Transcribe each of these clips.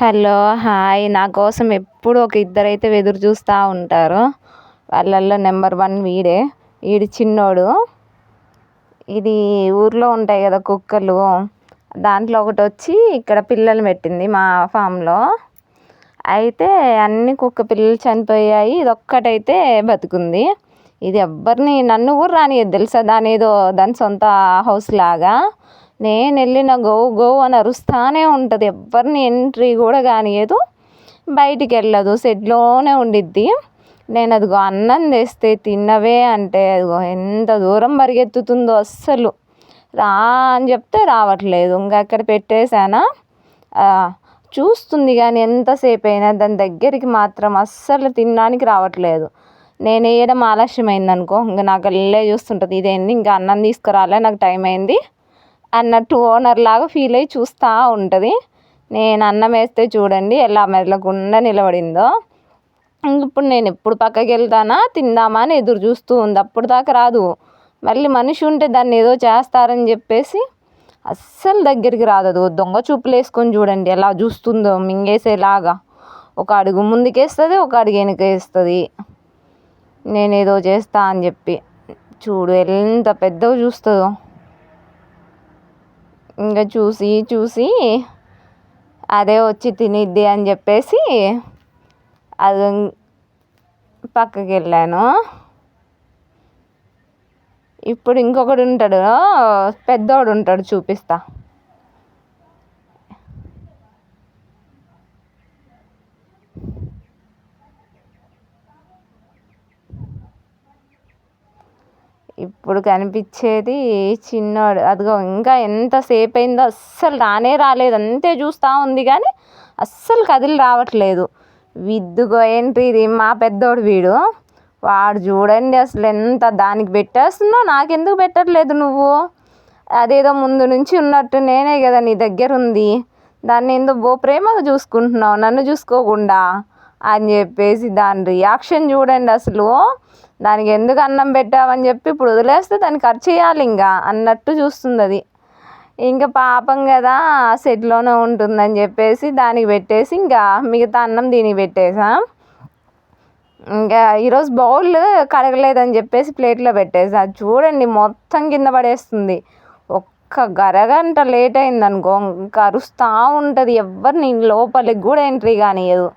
Hello hi నా కోసం ఎప్పుడు ఒక ఇద్దరైతే ఎదురు చూస్తూ ఉంటారు. వాళ్ళల్లో నెంబర్ 1 వీడే. వీడు చిన్నోడు. ఇది ఊర్లో ఉంటాయి కదా కుక్కలు, దాంట్లో ఒకటి వచ్చి ఇక్కడ పిల్లలు పెట్టింది మా ఫామ్లో. అయితే అన్ని కుక్క పిల్లలు చనిపోయాయి, ఇది ఒక్కటైతే బతుకుంది. ఇది ఎవ్వరిని నన్ను కూడా రానియదు తెలుసా, దాని సొంత హౌస్ లాగా. నేను వెళ్ళిన గో గో అని అరుస్తూనే ఉంటుంది, ఎవ్వరిని ఎంట్రీ కూడా కానియదు, బయటికి వెళ్ళదు, షెడ్లోనే ఉండిద్ది. నేను అదిగో అన్నం తెస్తే తిన్నవే అంటే అదిగో ఎంత దూరం పరిగెత్తుతుందో, అస్సలు రా అని చెప్తే రావట్లేదు. ఇంకా అక్కడ పెట్టేశానా, చూస్తుంది కానీ ఎంతసేపు అయినా దాని దగ్గరికి మాత్రం అస్సలు తినడానికి రావట్లేదు. నేను వేయడం ఆలస్యమైందనుకో ఇంకా నాకు అల్లే చూస్తుంటుంది, ఇదేంది ఇంకా అన్నం తీసుకురాలే, నాకు టైం అయింది అన్నట్టు ఓనర్ లాగా ఫీల్ అయ్యి చూస్తూ ఉంటుంది. నేను అన్నం వేస్తే చూడండి ఎలా మెదలకుండా నిలబడిందో. ఇప్పుడు నేను ఎప్పుడు పక్కకి వెళ్తానా తిందామా అని ఎదురు చూస్తూ ఉంది. అప్పుడు దాకా రాదు. మళ్ళీ మనిషి ఉంటే దాన్ని ఏదో చేస్తారని చెప్పేసి అస్సలు దగ్గరికి రాదు. దొంగ చూపులు వేసుకొని చూడండి ఎలా చూస్తుందో, మింగేసేలాగా. ఒక అడుగు ముందుకేస్తుంది, ఒక అడుగు వెనకేస్తుంది. నేనేదో చేస్తా అని చెప్పి చూడు ఎంత పెద్దగా చూస్తుందో. ఇంకా చూసి చూసి అదే వచ్చి తినిద్ది అని చెప్పేసి అది పక్కకి వెళ్ళాను. ఇప్పుడు ఇంకొకడు ఉంటాడు, పెద్దోడు ఉంటాడు, చూపిస్తా. ఇప్పుడు కనిపించేది చిన్నోడు. అదిగో ఇంకా ఎంతసేపు అయిందో అస్సలు రాలేదు, అంతే చూస్తూ ఉంది కానీ అస్సలు కదిలి రావట్లేదు. విద్దుగో ఏంటి ఇది మా పెద్దోడు వీడు. వాడు చూడండి అసలు ఎంత దానికి పెట్టేస్తుందో, నాకెందుకు పెట్టట్లేదు నువ్వు, అదేదో ముందు నుంచి ఉన్నట్టు నేనే కదా నీ దగ్గర ఉంది, దాన్ని ఎందుకు ప్రేమగా చూసుకుంటున్నావు నన్ను చూసుకోకుండా అని చెప్పేసి దాని రియాక్షన్ చూడండి అసలు. దానికి ఎందుకు అన్నం పెట్టావని చెప్పి ఇప్పుడు వదిలేస్తే దాన్ని ఖర్చు చేయాలి ఇంకా అన్నట్టు చూస్తుంది అది. ఇంకా పాపం కదా షెడ్లోనే ఉంటుందని చెప్పేసి దానికి పెట్టేసి ఇంకా మిగతా అన్నం దీనికి పెట్టేసా. ఇంకా ఈరోజు బౌల్ కడగలేదని చెప్పేసి ప్లేట్లో పెట్టేసా. చూడండి మొత్తం కింద పడేస్తుంది. ఒక్క గరగంట లేట్ అయిందనుకో ఇంకా అరుస్తూ ఉంటుంది, ఎవరిని లోపలికి కూడా ఎంట్రీ కానియదు.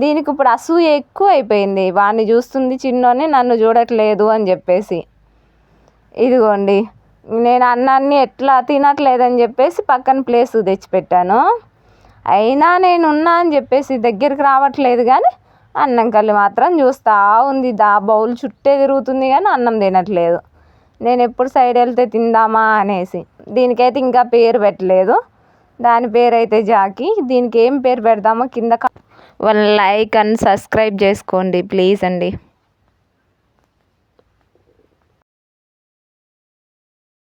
దీనికి ఇప్పుడు అసూయ ఎక్కువ అయిపోయింది, వాడిని చూస్తుంది చిన్నోని, నన్ను చూడట్లేదు అని చెప్పేసి. ఇదిగోండి నేను అన్నాన్ని ఎట్లా తినట్లేదని చెప్పేసి పక్కన ప్లేస్ తెచ్చిపెట్టాను. అయినా నేను ఉన్నా అని చెప్పేసి దగ్గరికి రావట్లేదు, కానీ అన్నం కళ్ళు మాత్రం చూస్తూ ఉంది. బౌల్ చుట్టే తిరుగుతుంది కానీ అన్నం తినట్లేదు. నేను ఎప్పుడు సైడ్ వెళ్తే తిందామా అనేసి. దీనికైతే ఇంకా పేరు పెట్టలేదు, దాని పేరు అయితే జాకీ. దీనికి ఏం పేరు పెడదామో కింద లైక్ అండ్ సబ్స్క్రైబ్ చేసుకోండి ప్లీజ్ అండి.